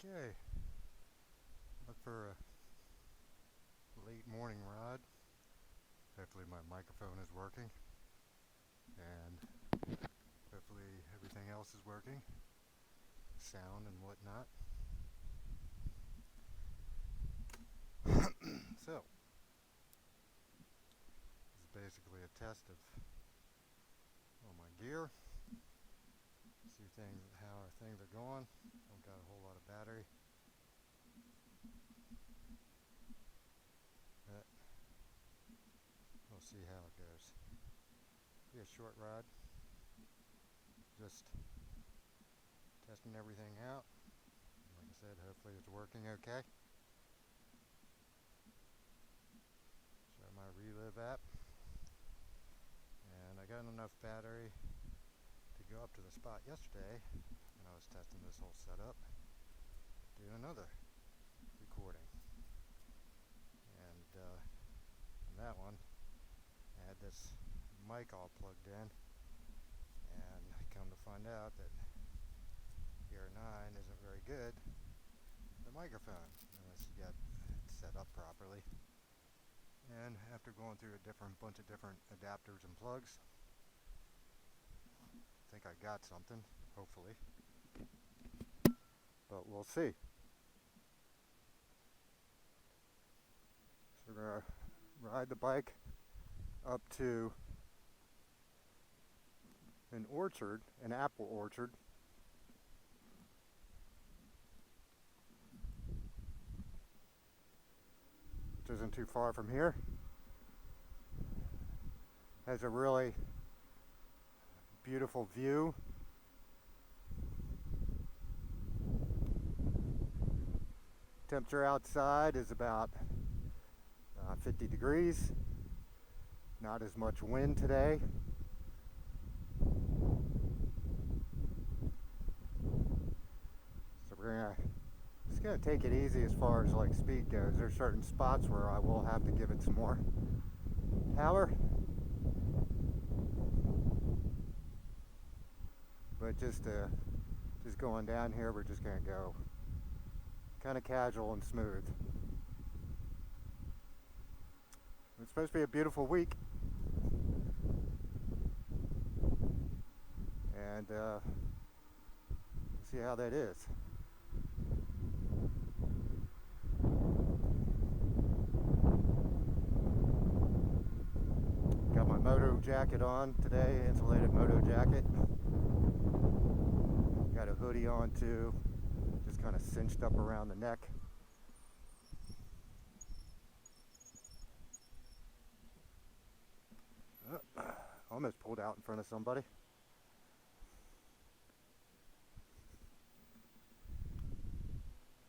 Okay, look for a late morning ride. Hopefully my microphone is working and hopefully everything else is working, sound and whatnot. So, this is basically a test of all my gear. See how things are going. Don't got a whole lot of battery. But we'll see how it goes. Be a short ride. Just testing everything out. Like I said, hopefully it's working okay. Show my Relive app. And I got enough battery to go up to the spot yesterday when I was testing this whole setup, do another recording. And on that one, I had this mic all plugged in, and I come to find out that Ear 9 isn't very good, the microphone, unless you get it set up properly. And after going through a bunch of different adapters and plugs, I think I got something, hopefully, but we'll see. So we're going to ride the bike up to an orchard, an apple orchard, which isn't too far from here. Has a really beautiful view. Temperature outside is about 50 degrees. Not as much wind today. So we're just gonna take it easy as far as like speed goes. There's certain spots where I will have to give it some more power. But just going down here, we're just gonna go kind of casual and smooth. It's supposed to be a beautiful week, and we'll see how that is. Got my moto jacket on today, insulated moto jacket. Got a hoodie on too, just kind of cinched up around the neck. Almost pulled out in front of somebody.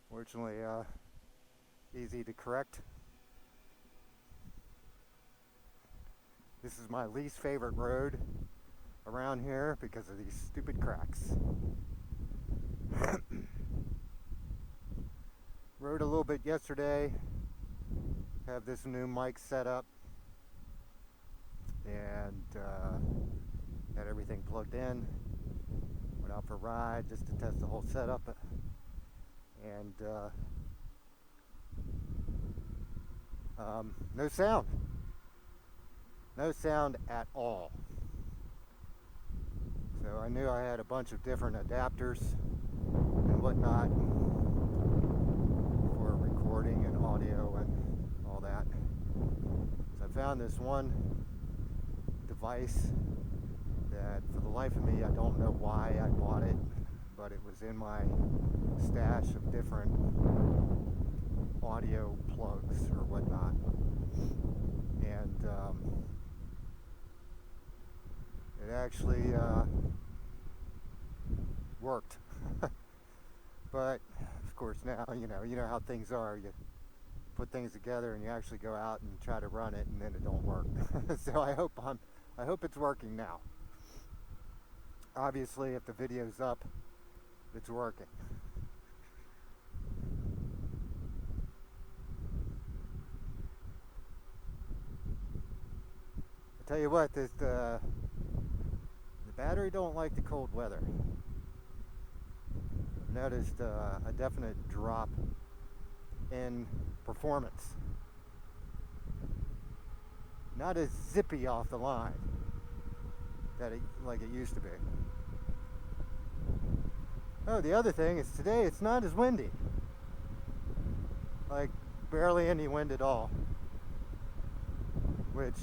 Fortunately, easy to correct. This is my least favorite road around here because of these stupid cracks. Rode a little bit yesterday. Have this new mic set up and had everything plugged in. Went out for a ride just to test the whole setup, and no sound at all. So I knew I had a bunch of different adapters and whatnot for recording and audio and all that. So I found this one device that, for the life of me, I don't know why I bought it, but it was in my stash of different audio plugs or whatnot, and it actually worked. But of course now you know how things are. You put things together and you actually go out and try to run it, and then it don't work. So I hope it's working now. Obviously, if the video's up, it's working. I tell you what, the battery don't like the cold weather. noticed a definite drop in performance. Not as zippy off the line like it used to be. Oh, the other thing is today it's not as windy. Like barely any wind at all. Which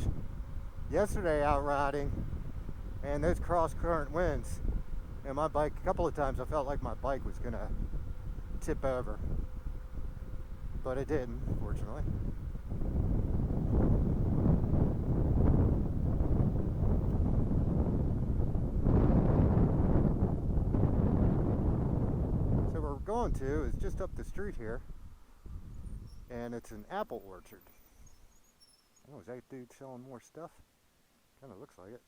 yesterday out riding and those cross current winds and my bike, a couple of times I felt like my bike was gonna tip over. But it didn't, fortunately. So where we're going to is just up the street here, and it's an apple orchard. Oh, is that dude selling more stuff? Kind of looks like it.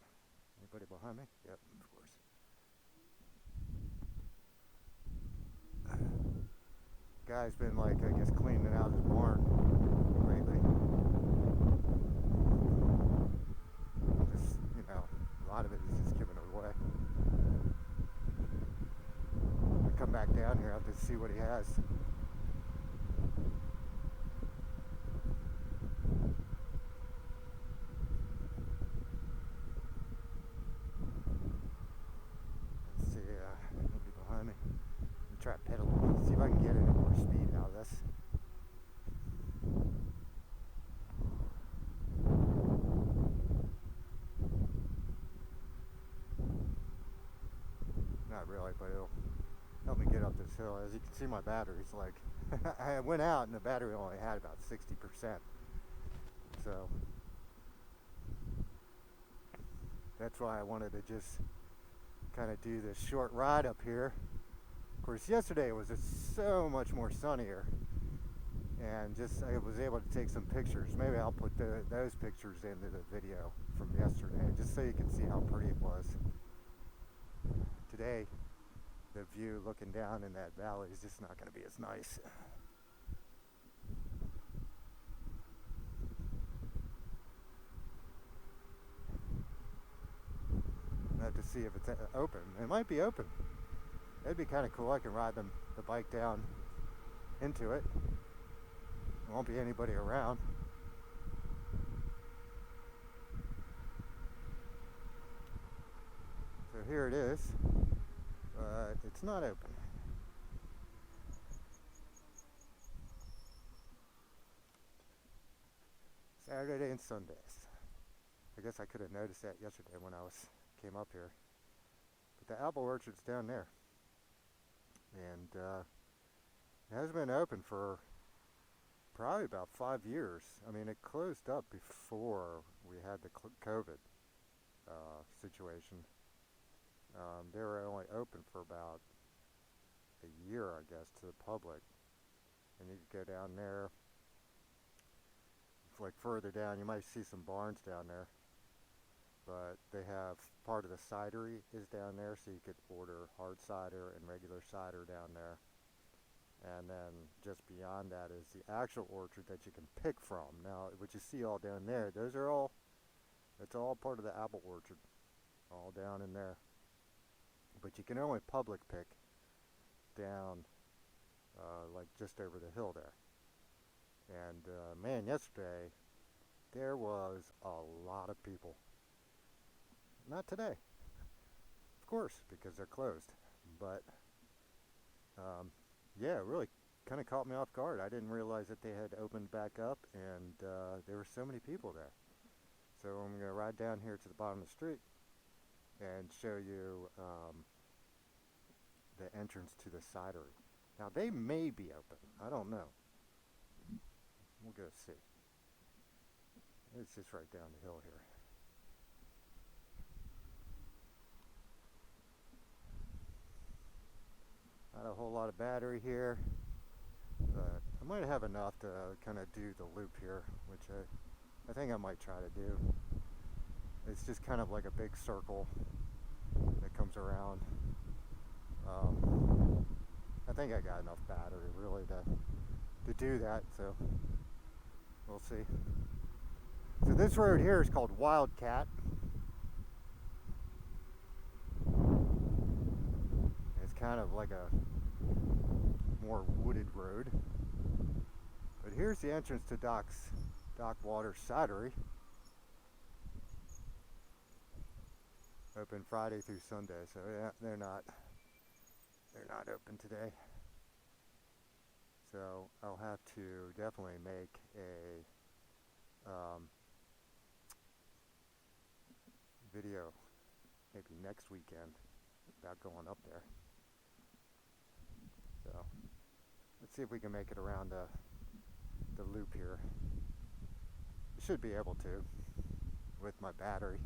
Anybody behind me? Yep, of course. Guy's been like, I guess, cleaning out his barn lately. Just, you know, a lot of it is just giving it away. I come back down here, I have to see what he has. Let's see, nobody behind me. Try to pedal, see if I can get any more speed out of this. Not really, but it'll help me get up this hill. As you can see, my battery's like, I went out and the battery only had about 60%. So that's why I wanted to just kind of do this short ride up here. Of course, yesterday was just so much more sunnier, and just I was able to take some pictures. Maybe I'll put those pictures into the video from yesterday, just so you can see how pretty it was. Today, the view looking down in that valley is just not going to be as nice. I have to see if it's open. It might be open. That'd be kind of cool. I can ride the bike down into it. There won't be anybody around. So here it is, but it's not open. Saturday and Sundays. I guess I could have noticed that yesterday when I came up here. But the apple orchard's down there. And it has been open for probably about 5 years. I mean, it closed up before we had the COVID situation. They were only open for about a year, I guess, to the public. And you could go down there, like further down, you might see some barns down there. But they have part of the cidery is down there, so you could order hard cider and regular cider down there. And then just beyond that is the actual orchard that you can pick from. Now, what you see all down there, it's all part of the apple orchard, all down in there. But you can only public pick down, like just over the hill there. And man, yesterday there was a lot of people. Not today, of course, because they're closed. But yeah, it really kind of caught me off guard. I didn't realize that they had opened back up, and there were so many people there. So I'm going to ride down here to the bottom of the street and show you the entrance to the cidery. Now, they may be open. I don't know. We'll go see. It's just right down the hill here. Not a whole lot of battery here, but I might have enough to kind of do the loop here, which I think I might try to do. It's just kind of like a big circle that comes around. I think I got enough battery really to do that, so we'll see. So this road here is called Wildcat. It's kind of like a more wooded road. But here's the entrance to Dock Water Cidery. Open Friday through Sunday, so yeah, they're not open today. So I'll have to definitely make a video maybe next weekend about going up there. So let's see if we can make it around the loop here. I should be able to with my battery.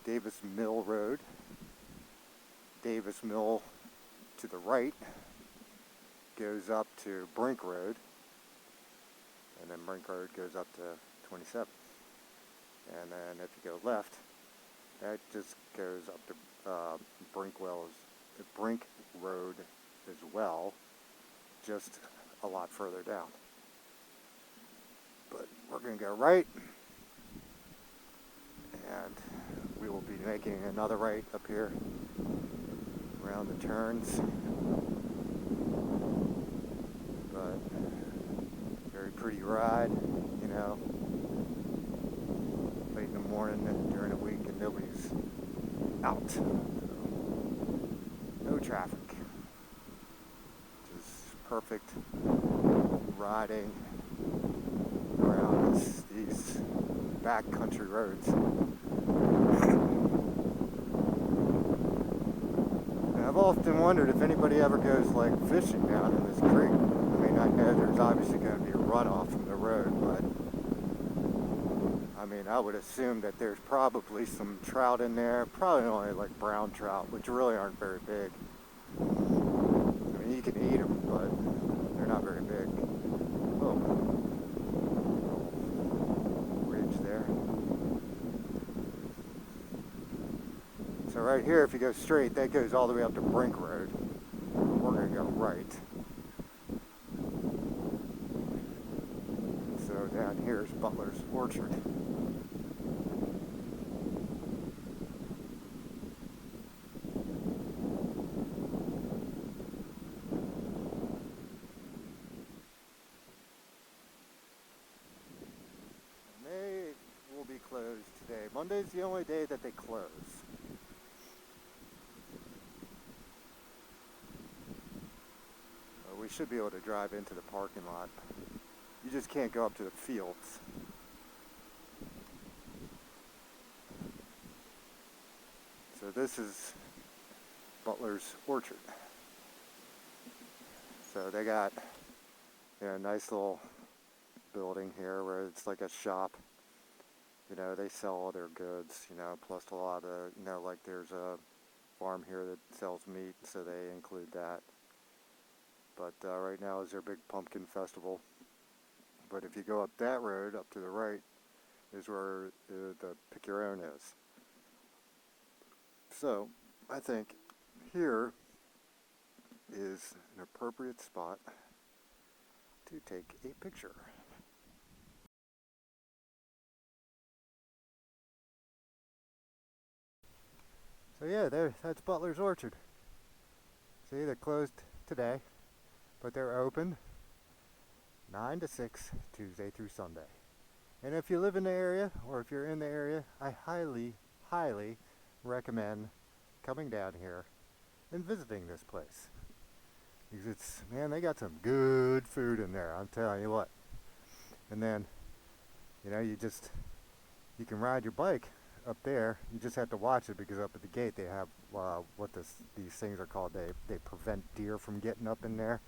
Davis Mill Road. Davis Mill to the right goes up to Brink Road, and then Brink Road goes up to 27. And then if you go left, that just goes up to Brink Road as well, just a lot further down. But we're going to go right, and we will be making another right up here around the turns. But very pretty ride, you know, late in the morning during the week and nobody's out, so no traffic, just perfect riding around these backcountry roads. I've often wondered if anybody ever goes like fishing down in this creek. I mean, I know there's obviously going to be a runoff from the road, but I mean, I would assume that there's probably some trout in there, probably only like brown trout, which really aren't very big. I mean, you can eat them, but they're not very big. Oh, ridge there. So right here, if you go straight, that goes all the way up to Brink Road. We're going to go right. So down here is Butler's Orchard. And they will be closed today. Monday's the only day that they close. We should be able to drive into the parking lot. You just can't go up to the fields. So this is Butler's Orchard. So they got, you know, a nice little building here where it's like a shop. You know, they sell all their goods, you know, plus a lot of, you know, like there's a farm here that sells meat, so they include that. But right now is their big pumpkin festival. But if you go up that road, up to the right, is where the Pick Your Own is. So I think here is an appropriate spot to take a picture. So yeah, that's Butler's Orchard. See, they're closed today, but they're open 9 to 6, Tuesday through Sunday. And if you live in the area, or if you're in the area, I highly, highly recommend coming down here and visiting this place. Because it's, man, they got some good food in there, I'm telling you what. And then, you know, you can ride your bike up there. You just have to watch it, because up at the gate they have these things are called. They prevent deer from getting up in there.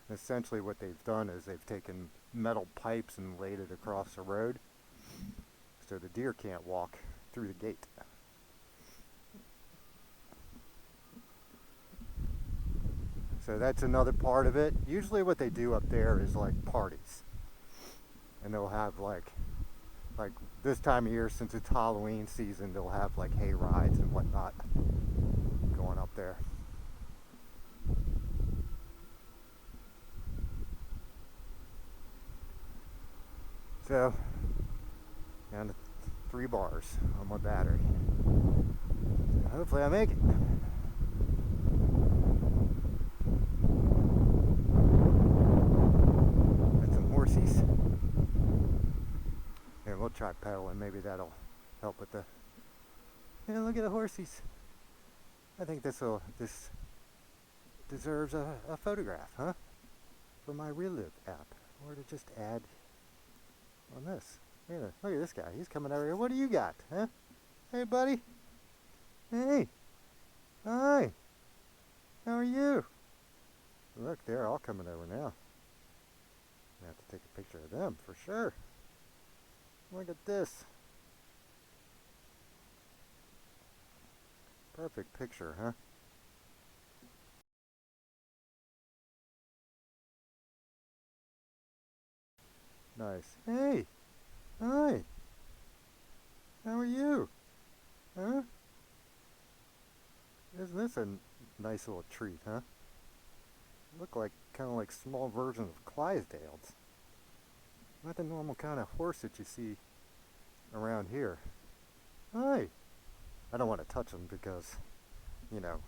And essentially what they've done is they've taken metal pipes and laid it across the road, so the deer can't walk through the gate. So that's another part of it. Usually what they do up there is like parties. And they'll have like this time of year, since it's Halloween season, they'll have like hay rides and whatnot going up there. So, down to 3 bars on my battery. So hopefully I make it. Got some horsies. Here, we'll try pedaling. Maybe that'll help with the... Yeah, look at the horsies. I think this deserves a photograph, huh? For my Relive app. Or to just add on this. Look at this guy. He's coming over here. What do you got, huh? Hey, buddy. Hey. Hi. How are you? Look, they're all coming over now. I have to take a picture of them for sure. Look at this. Perfect picture, huh? Nice. Hey. Hi. How are you? Huh? Isn't this a nice little treat, huh? Look like kind of like small versions of Clydesdales. Not the normal kind of horse that you see around here. Hi. I don't want to touch them because, you know,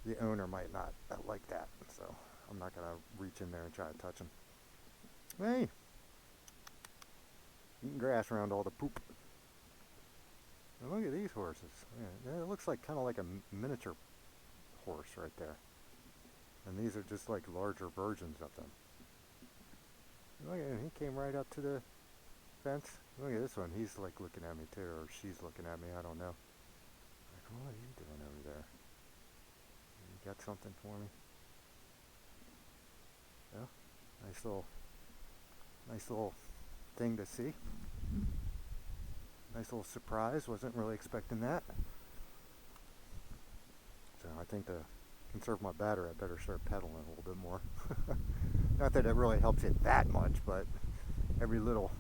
the owner might not like that. So I'm not going to reach in there and try to touch them. Hey. Eating grass around all the poop. And look at these horses. Yeah, it looks like kind of like a miniature horse right there. And these are just like larger versions of them. Look at him, he came right up to the fence. Look at this one, he's like looking at me too, or she's looking at me, I don't know. Like, what are you doing over there? You got something for me? Yeah, nice little thing to see. Nice little surprise, wasn't really expecting that. So I think to conserve my battery, I better start pedaling a little bit more. Not that it really helps it that much, but every little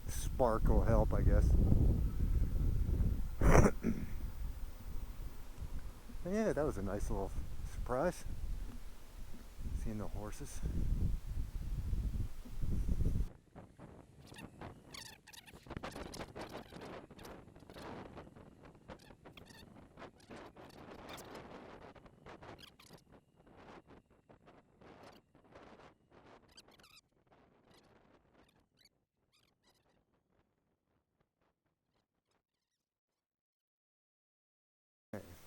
spark will help, I guess. Yeah, that was a nice little surprise. Seeing the horses.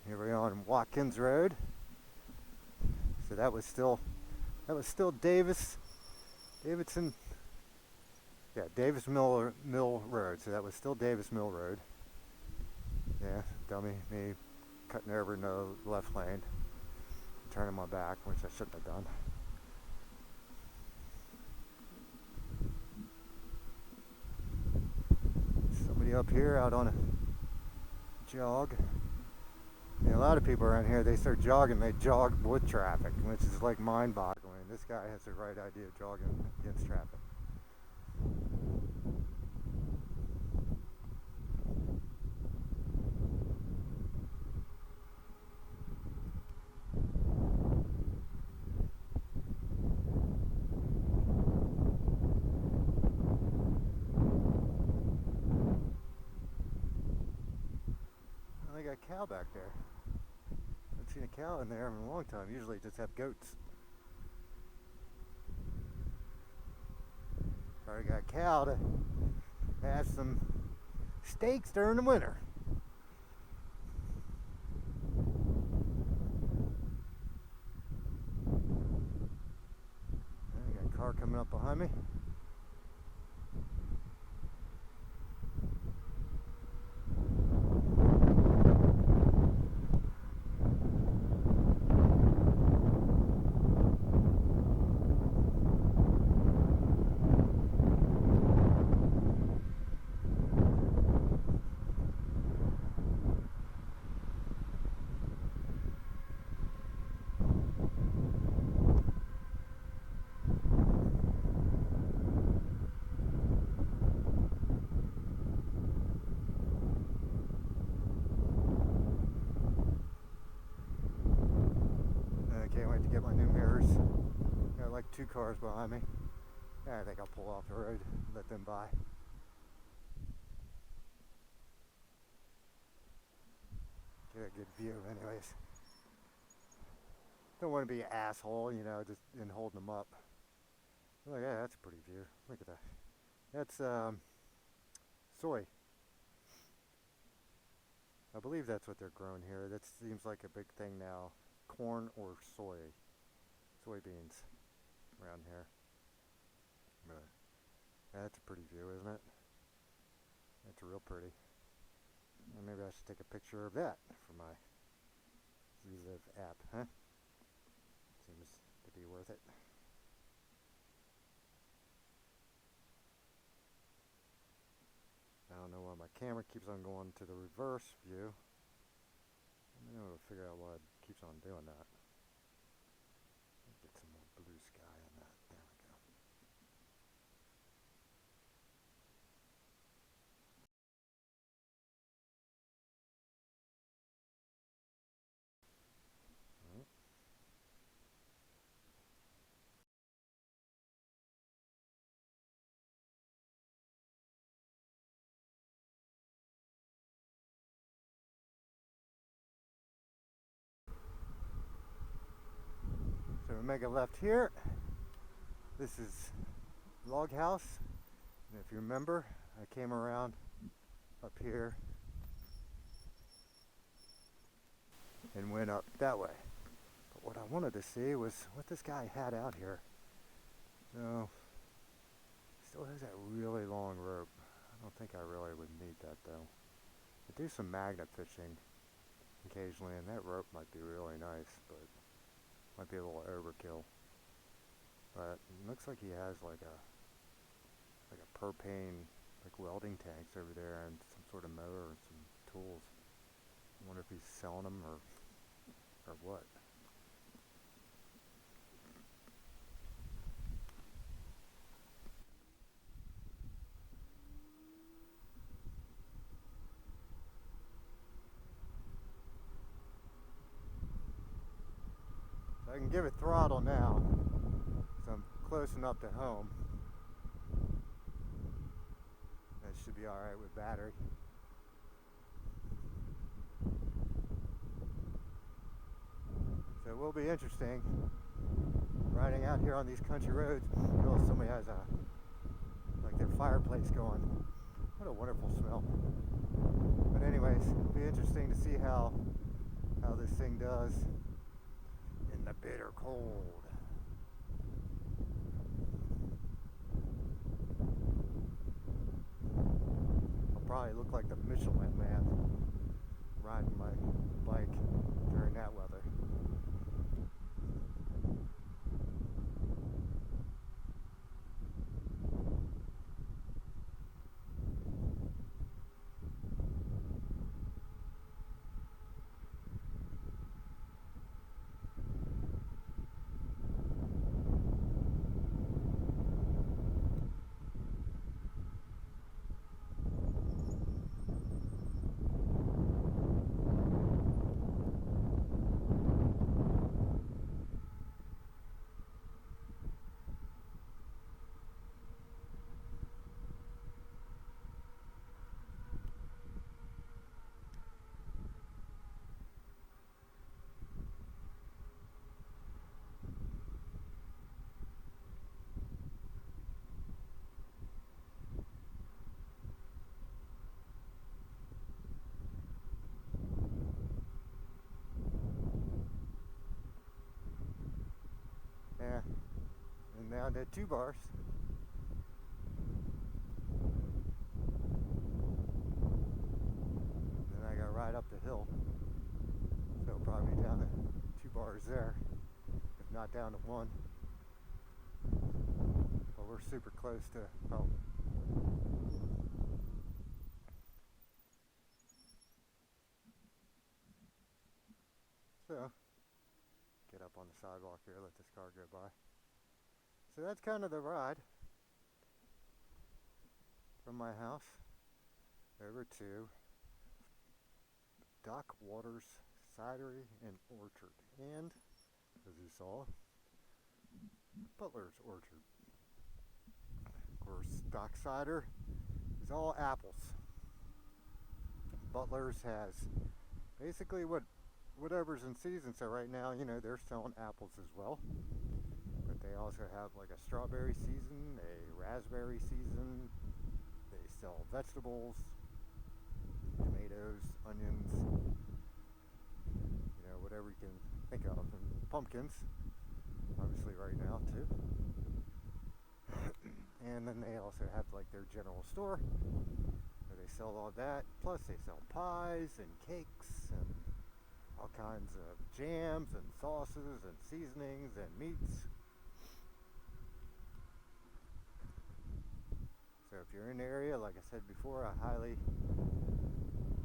Here we are on Watkins Road. So that was still Davidson. Yeah, Davis Mill Road. So that was still Davis Mill Road. Yeah, dummy me cutting over in the left lane, turning my back, which I shouldn't have done. Somebody up here out on a jog. Yeah, a lot of people around here, they start jogging, they jog with traffic, which is like mind-boggling. This guy has the right idea of jogging against traffic. Well, they got a cow back there. I've seen a cow in there in a long time. Usually just have goats. Probably got a cow to have some steaks during the winter. I got a car coming up behind me. 2 cars behind me. I think I'll pull off the road, let them by. Get a good view anyways. Don't want to be an asshole, you know, just in holding them up. Oh yeah, that's a pretty view. Look at that. That's soy. I believe that's what they're growing here. That seems like a big thing now. Corn or soybeans around here. But that's a pretty view, isn't it? That's real pretty. And maybe I should take a picture of that for my ZLive app, huh? Seems to be worth it. I don't know why my camera keeps on going to the reverse view. I'm going to figure out why it keeps on doing that. Get some more blue sky on that. There we go. Right. So we make a left here. This is log house. And if you remember, I came around up here and went up that way. But what I wanted to see was what this guy had out here. No, still has that really long rope. I don't think I really would need that though. I do some magnet fishing occasionally, and that rope might be really nice, but might be a little overkill. But it looks like he has like a propane welding tanks over there and some sort of motor and some tools. I wonder if he's selling them or what. So I can give it throttle now, so I'm close enough to home. That should be alright with battery. So it will be interesting riding out here on these country roads. Oh, somebody has their fireplace going. What a wonderful smell. But anyways, it'll be interesting to see how this thing does in the bitter cold. I'll probably look like the Michelin Man riding my bike during that weather. Yeah, and now they're 2 bars. Then I gotta ride up the hill. So probably down to 2 bars there, if not down to 1. But we're super close to home. So, get up on the sidewalk here, let this car go by. So that's kind of the ride from my house over to Doc Waters Cidery and Orchard. And, as you saw, Butler's orchard. Of course, Doc cider is all apples. Butler's has basically whatever's in season. So right now, they're selling apples as well. But they also have like a strawberry season, a raspberry season. They sell vegetables, tomatoes, onions, whatever you can think of, and pumpkins, obviously right now too. And then they also have like their general store where they sell all that. Plus they sell pies and cakes and all kinds of jams and sauces and seasonings and meats. So if you're in the area, like I said before, I highly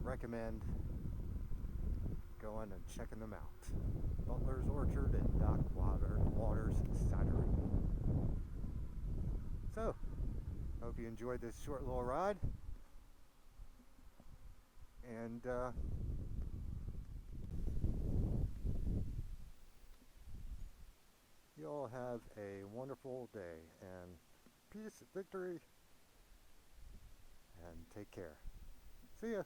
recommend going and checking them out. Butler's Orchard and Doc Waters Cidery. So, hope you enjoyed this short little ride. And you all have a wonderful day. And peace, victory, and take care. See ya.